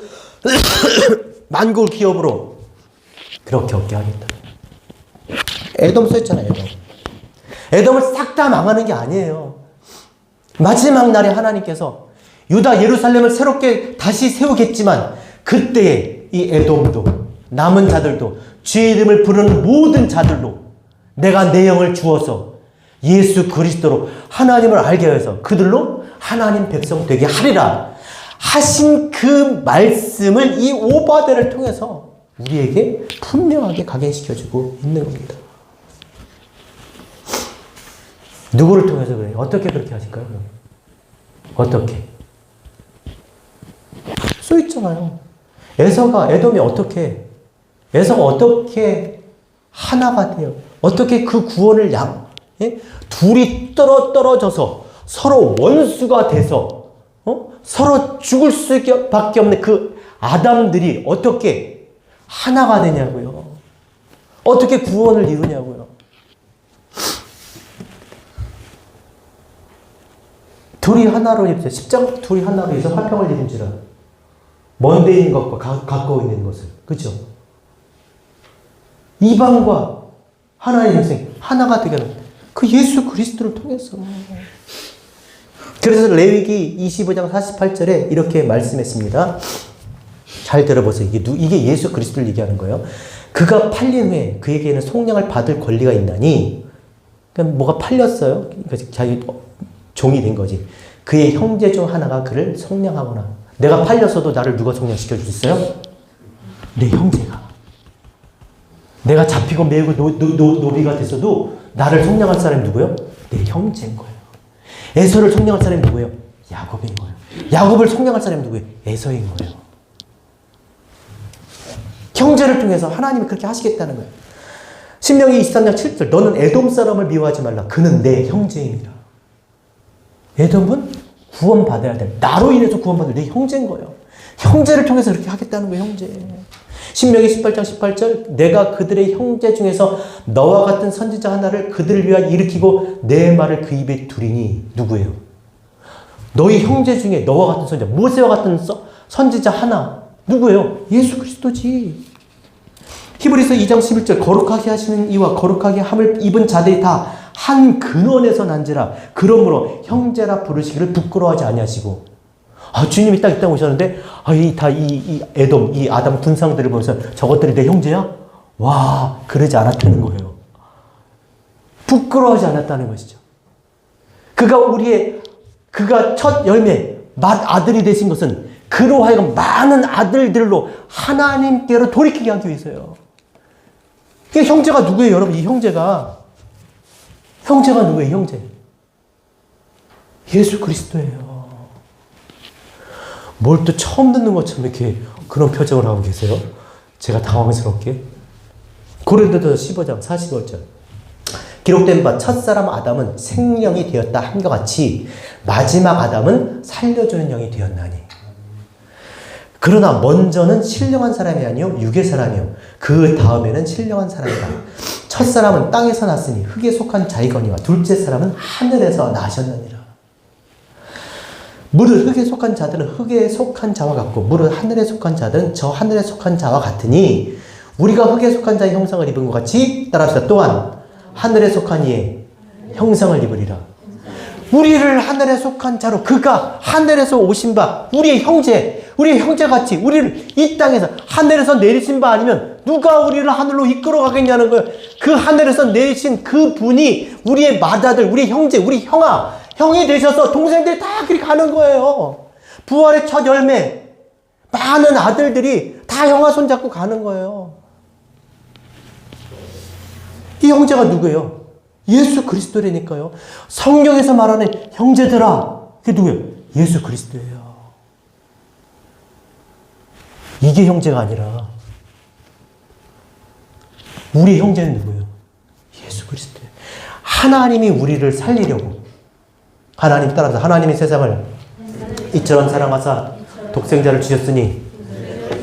만국을 기업으로 그렇게 얻게 하겠다. 에돔 써있잖아요. 에돔을 싹 다 망하는 게 아니에요. 마지막 날에 하나님께서 유다 예루살렘을 새롭게 다시 세우겠지만 그때에 이 에돔도 남은 자들도 주의 이름을 부르는 모든 자들로 내가 내 영을 주어서 예수 그리스도로 하나님을 알게 해서 그들로 하나님 백성 되게 하리라 하신 그 말씀을 이 오바댜를 통해서 우리에게 분명하게 각인시켜주고 있는 겁니다. 누구를 통해서 그래요? 어떻게 그렇게 하실까요? 어떻게? 써 있잖아요. 에돔이 어떻게 하나가 돼요? 어떻게 그 구원을 둘이 떨어져서 서로 원수가 돼서 서로 죽을 수밖에 없는 그 아담들이 어떻게 하나가 되냐고요? 어떻게 구원을 이루냐고요? 둘이 하나로 입죠. 십자가 둘이 하나로 해서 화평을 이룬지라. 먼데 있는 것과 가까워 있는 것을. 그죠? 이방과 하나의 인생 하나가 되게 하는 그 예수 그리스도를 통해서. 그래서 레위기 25장 48절에 이렇게 말씀했습니다. 잘 들어보세요. 이게 예수 그리스도를 얘기하는 거예요. 그가 팔린 후에 그에게는 속량을 받을 권리가 있나니 그러니까 뭐가 팔렸어요. 그러니까 자기 종이 된 거지. 그의 형제 중 하나가 그를 속량하거나. 내가 팔렸어도 나를 누가 속량시켜 줄 수 있어요? 내 형제가. 내가 잡히고 매이고 노비가 됐어도 나를 속량할 사람이 누구예요? 내 형제인 거예요. 에서를 속량할 사람이 누구예요? 야곱인 거예요. 야곱을 속량할 사람이 누구예요? 에서인 거예요. 형제를 통해서 하나님이 그렇게 하시겠다는 거예요. 신명기 23장 7절 너는 에돔 사람을 미워하지 말라. 그는 내 형제임이라. 에돔은 구원받아야 될, 나로 인해서 구원받을 내 형제인 거예요. 형제를 통해서 그렇게 하겠다는 거예요. 형제. 신명기 18장 18절 내가 그들의 형제 중에서 너와 같은 선지자 하나를 그들을 위하여 일으키고 내 말을 그 입에 두리니. 누구예요? 너희 형제 중에 너와 같은 선지자, 모세와 같은 선지자 하나. 누구예요? 예수 그리스도지. 히브리서 2장 11절 거룩하게 하시는 이와 거룩하게 함을 입은 자들이 다 한 근원에서 난지라. 그러므로 형제라 부르시기를 부끄러워하지 아니하시고. 주님이 딱 이따 오셨는데 이 에돔, 이 아담 군상들을 보면서 저것들이 내 형제야? 와, 그러지 않았다는 거예요. 부끄러워하지 않았다는 것이죠. 그가 첫 열매, 맏아들이 되신 것은 그로 하여금 많은 아들들로 하나님께로 돌이키게 하기 위해서요. 이게 형제가 누구예요, 여러분? 이 형제가 누구예요, 형제? 예수 그리스도예요. 뭘 또 처음 듣는 것처럼 이렇게 그런 표정을 하고 계세요? 제가 당황스럽게. 고린도서 15장 45절 기록된 바 첫사람 아담은 생명이 되었다 함과 같이 마지막 아담은 살려주는 영이 되었나니. 그러나 먼저는 신령한 사람이 아니요 육의 사람이요 그 다음에는 신령한 사람이다. 첫사람은 땅에서 났으니 흙에 속한 자이거니와 둘째 사람은 하늘에서 나셨느니라. 무릇 흙에 속한 자들은 흙에 속한 자와 같고 무릇 하늘에 속한 자들은 저 하늘에 속한 자와 같으니 우리가 흙에 속한 자의 형상을 입은 것 같이 따라합시다. 또한 하늘에 속한 이의 형상을 입으리라. 우리를 하늘에 속한 자로 그가 하늘에서 오신 바 우리의 형제같이 우리를 이 땅에서 하늘에서 내리신 바 아니면 누가 우리를 하늘로 이끌어 가겠냐는 거예요. 그 하늘에서 내리신 그 분이 우리의 맏아들, 우리 형제, 우리 형이 되셔서 동생들이 다 그렇게 가는 거예요. 부활의 첫 열매, 많은 아들들이 다 형아 손잡고 가는 거예요. 이 형제가 누구예요? 예수 그리스도라니까요. 성경에서 말하는 형제들아, 그게 누구예요? 예수 그리스도예요. 이게 형제가 아니라 우리 형제는 누구예요? 예수 그리스도예요. 하나님이 우리를 살리려고 하나님 따라서 하나님이 세상을 이처럼 사랑하사 독생자를 주셨으니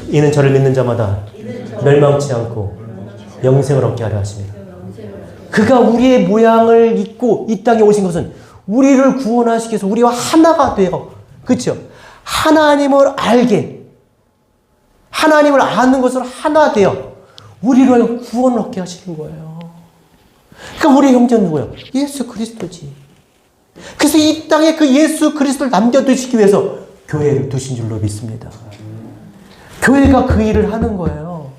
이는 저를 믿는 자마다 멸망치 않고 영생을 얻게 하려 하십니다. 그가 우리의 모양을 입고 이 땅에 오신 것은 우리를 구원하시기 위해서 우리와 하나가 되어, 그렇죠? 하나님을 아는 것으로 하나 되어 우리를 구원을 얻게 하시는 거예요. 그러니까 우리의 형제는 누구예요? 예수 그리스도지. 그래서 이 땅에 그 예수 그리스도를 남겨두시기 위해서 교회를 두신 줄로 믿습니다. 교회가 그 일을 하는 거예요.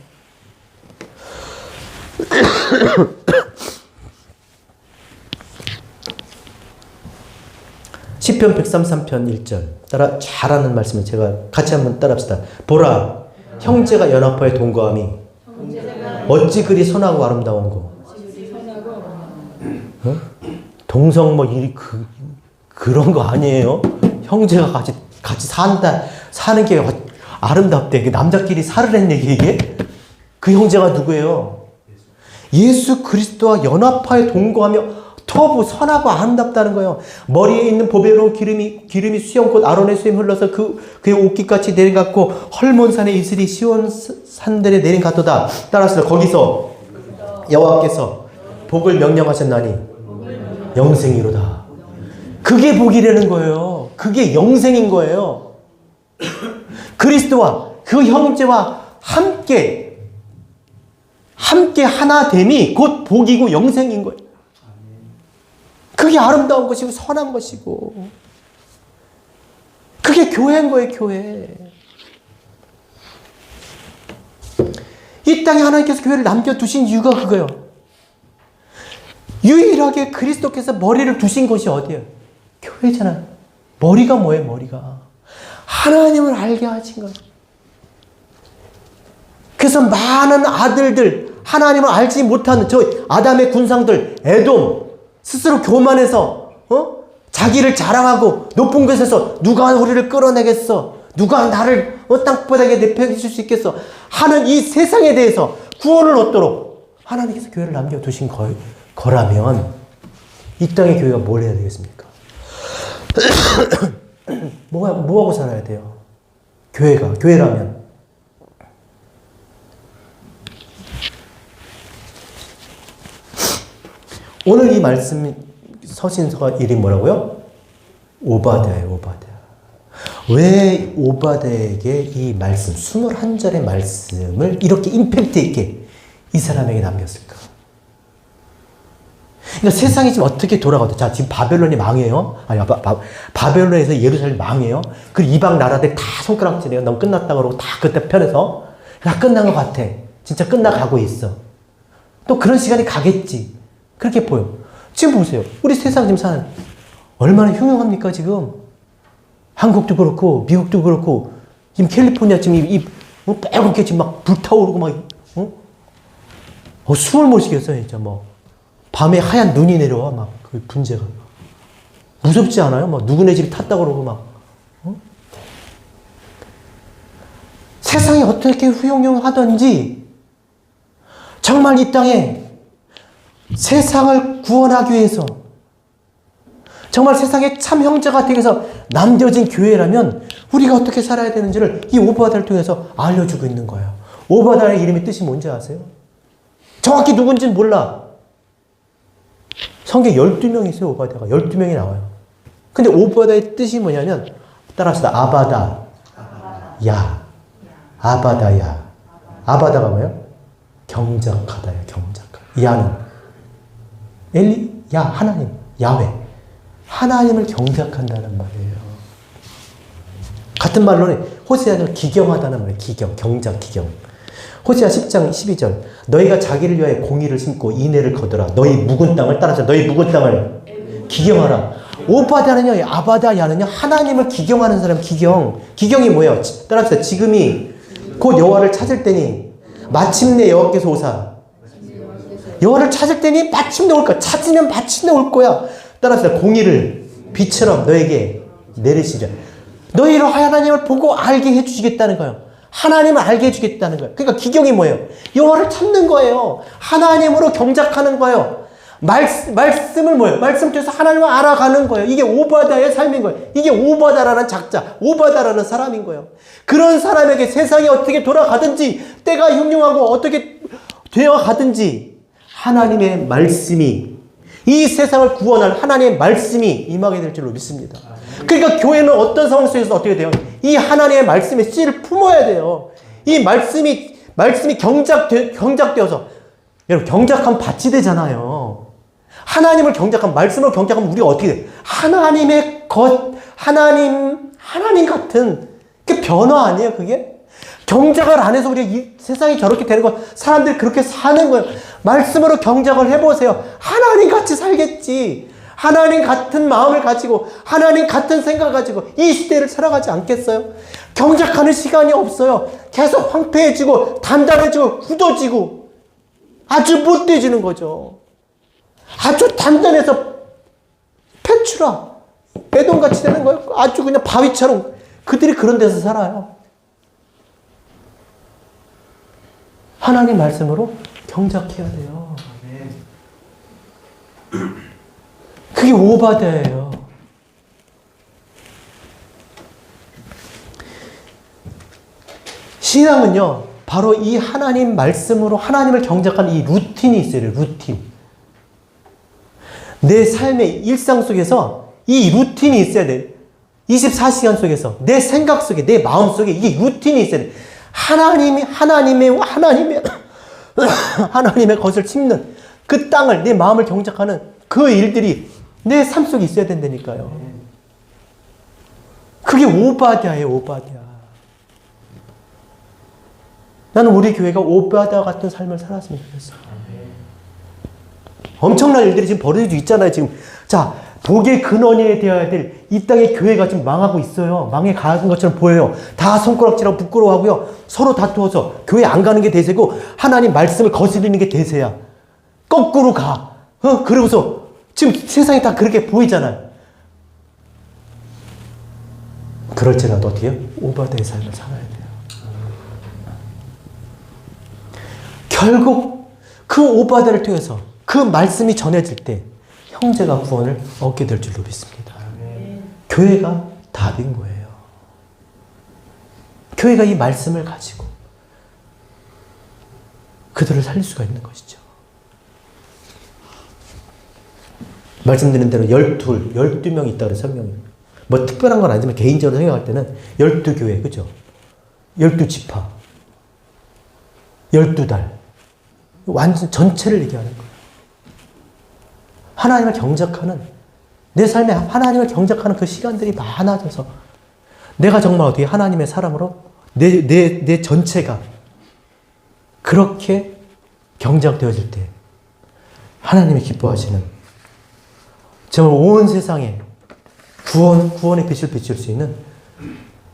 시편 133편 1절 따라 잘하는 말씀을 제가 같이 한번 따라합시다. 보라, 형제가 연합하여 동거함이 어찌 그리 선하고 아름다운고. 동성 그런 거 아니에요. 형제가 같이 사는 게 아름답대. 남자끼리 살으란 얘기 이게? 그 형제가 누구예요? 예수 그리스도와 연합하여 동거하며 더욱 선하고 아름답다는 거예요. 머리에 있는 보배로운 기름이 수염꽃 아론의 수염 흘러서 그의 옷깃같이 내려갔고 헐몬산의 이슬이 시온 산들에 내려갔도다. 따라서 거기서 여호와께서 복을 명령하셨나니 영생이로다. 그게 복이라는 거예요. 그게 영생인 거예요. 그리스도와 그 형제와 함께 하나됨이 곧 복이고 영생인 거예요. 그게 아름다운 것이고 선한 것이고 그게 교회인 거예요. 교회. 이 땅에 하나님께서 교회를 남겨두신 이유가 그거예요. 유일하게 그리스도께서 머리를 두신 곳이 어디예요? 교회잖아요. 머리가 뭐예요? 머리가 하나님을 알게 하신 거예요. 그래서 많은 아들들, 하나님을 알지 못하는 저 아담의 군상들, 에돔, 스스로 교만해서 자기를 자랑하고 높은 곳에서 누가 우리를 끌어내겠어? 누가 나를 땅바닥에 내팽개칠 수 있겠어? 하는 이 세상에 대해서 구원을 얻도록 하나님께서 교회를 남겨두신 거라면 이 땅의 교회가 뭘 해야 되겠습니까? 뭐하고 살아야 돼요? 교회라면. 오늘 이 말씀 서신서가 이름이 뭐라고요? 오바댜예요. 오바댜. 왜 오바댜에게 이 말씀 21절의 말씀을 이렇게 임팩트 있게 이 사람에게 남겼을까? 그러니까 세상이 지금 어떻게 돌아가도, 자, 지금 바벨론이 망해요. 아니, 바벨론에서 예루살렘이 망해요. 그 이방 나라들 다 손가락질해요. 넌 끝났다 그러고 다 그때 편해서 다 끝난 것 같아. 진짜 끝나가고 있어. 또 그런 시간이 가겠지. 그렇게 보여. 지금 보세요. 우리 세상 지금 사는 얼마나 흉흉합니까, 지금? 한국도 그렇고, 미국도 그렇고, 지금 캘리포니아 지금 빨갛게 지금 막 불타오르고 막, 숨을 못 쉬겠어요, 진짜 뭐. 밤에 하얀 눈이 내려와, 막, 그 분재가. 무섭지 않아요? 막, 누구네 집이 탔다고 그러고 막. 세상이 어떻게 흉흉하던지, 정말 이 땅에 세상을 구원하기 위해서 정말 세상의 참 형제가 되기 위해서 남겨진 교회라면 우리가 어떻게 살아야 되는지를 이 오바댜를 통해서 알려주고 있는 거예요. 오바댜의 이름의 뜻이 뭔지 아세요? 정확히 누군지는 몰라. 성경에 12명이 있어요. 오바댜가 12명이 나와요. 근데 오바댜의 뜻이 뭐냐면 따라합시다. 아바다 야. 아바다 야. 아바다가 뭐예요? 경작하다야. 경작하다. 야는 엘리? 야, 하나님, 야훼. 하나님을 경작한다는 말이에요. 같은 말로는 호세아는 기경하다는 말이에요. 기경, 경작, 기경. 호세아 10장 12절. 너희가 자기를 위하여 공의를 심고 인애를 거두라. 너희 묵은 땅을 따라서 너희 묵은 땅을 기경하라. 오바댜는요, 아바다야는요, 하나님을 기경하는 사람, 기경. 기경이 뭐예요? 따라합시다. 지금이 곧 여호와를 찾을 때니 마침내 여호와께서 오사. 여호와를 찾을 때니 마침내 올 거야. 찾으면 마침내 올 거야. 따라서 공의를 빛처럼 너에게 내리시자. 너희로 하나님을 보고 알게 해주시겠다는 거예요. 하나님을 알게 해주겠다는 거예요. 그러니까 기경이 뭐예요? 여호와를 찾는 거예요. 하나님으로 경작하는 거예요. 말씀을 뭐예요? 말씀 통해서 하나님을 알아가는 거예요. 이게 오바댜의 삶인 거예요. 이게 오바댜라는 작자, 오바댜라는 사람인 거예요. 그런 사람에게 세상이 어떻게 돌아가든지, 때가 흉흉하고 어떻게 되어가든지 하나님의 말씀이, 이 세상을 구원할 하나님의 말씀이 임하게 될 줄로 믿습니다. 그러니까 교회는 어떤 상황 속에서 어떻게 돼요? 이 하나님의 말씀의 씨를 품어야 돼요. 이 말씀이 경작되어서, 여러분, 경작하면 밭이 되잖아요. 하나님을 경작하면, 말씀을 경작하면 우리가 어떻게 돼요? 하나님의 하나님 같은, 그 변화 아니에요, 그게? 경작을 안 해서 우리가 이 세상이 저렇게 되는 거, 사람들이 그렇게 사는 거예요. 말씀으로 경작을 해보세요. 하나님 같이 살겠지. 하나님 같은 마음을 가지고, 하나님 같은 생각을 가지고 이 시대를 살아가지 않겠어요? 경작하는 시간이 없어요. 계속 황폐해지고, 단단해지고, 굳어지고, 아주 못돼지는 거죠. 아주 단단해서 페추라, 에돔같이 되는 거예요. 아주 그냥 바위처럼. 그들이 그런 데서 살아요. 하나님 말씀으로 경작해야 돼요. 그게 오바댜예요. 신앙은요, 바로 이 하나님 말씀으로 하나님을 경작하는 이 루틴이 있어요. 루틴. 내 삶의 일상 속에서 이 루틴이 있어야 돼. 24시간 속에서 내 생각 속에, 내 마음 속에 이 루틴이 있어야 돼. 하나님의 것을 심는 그 땅을, 내 마음을 경작하는 그 일들이 내 삶 속에 있어야 된다니까요. 그게 오바댜예요, 오바댜. 나는 우리 교회가 오바댜 같은 삶을 살았으면 좋겠어. 엄청난 일들이 지금 벌어지고 있잖아요, 지금. 자, 복의 근원이 되어야 될 이 땅의 교회가 지금 망하고 있어요. 망해 가는 것처럼 보여요. 다 손가락질하고 부끄러워하고요. 서로 다투어서 교회 안 가는 게 대세고 하나님 말씀을 거스르는 게 대세야. 거꾸로 가. 그러고서 지금 세상이 다 그렇게 보이잖아요. 그럴지라도 어떻게 해요? 오바다의 삶을 살아야 돼요. 결국 그 오바다를 통해서 그 말씀이 전해질 때 형제가 구원을 얻게 될 줄로 믿습니다. 교회가 답인 거예요. 교회가 이 말씀을 가지고 그들을 살릴 수가 있는 것이죠. 말씀드린 대로 12명 있다고 설명해요. 뭐 특별한 건 아니지만 개인적으로 생각할 때는 12교회, 그죠? 12지파, 12달. 완전 전체를 얘기하는 거예요. 하나님을 경작하는, 내 삶에 하나님을 경작하는 그 시간들이 많아져서 내가 정말 어떻게 하나님의 사람으로 내 전체가 그렇게 경작되어질 때 하나님이 기뻐하시는 정말 온 세상에 구원의 빛을 비출 수 있는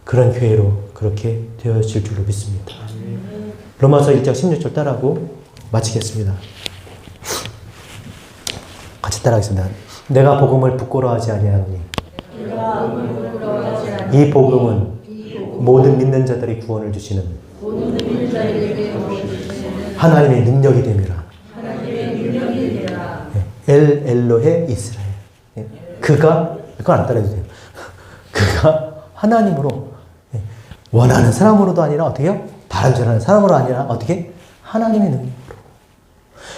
그런 교회로 그렇게 되어질 줄로 믿습니다. 로마서 1장 16절 따라하고 마치겠습니다. 같이 따라하겠습니다. 내가 복음을 부끄러워하지 아니하노니 이 복음은 모든 믿는 자들이 구원을 주시는 하나님의 능력이 됨이라. 엘 엘로헤 이스라엘. 그가, 그건 안 따라해도 돼요. 그가 하나님으로 원하는 사람으로도 아니라 어떻게 해요? 다른 줄 아는 사람으로 아니라 어떻게? 하나님의 능력으로.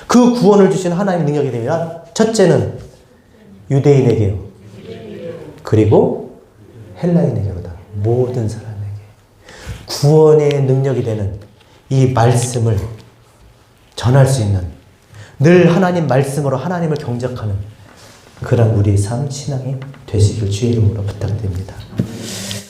그 구원을 주시는 하나님의 능력이 되면 첫째는 유대인에게요. 그리고 헬라인에게로다. 모든 사람에게. 구원의 능력이 되는 이 말씀을 전할 수 있는 늘 하나님 말씀으로 하나님을 경작하는 그런 우리의 삶 신앙이 되시길 주의 이름으로 부탁드립니다.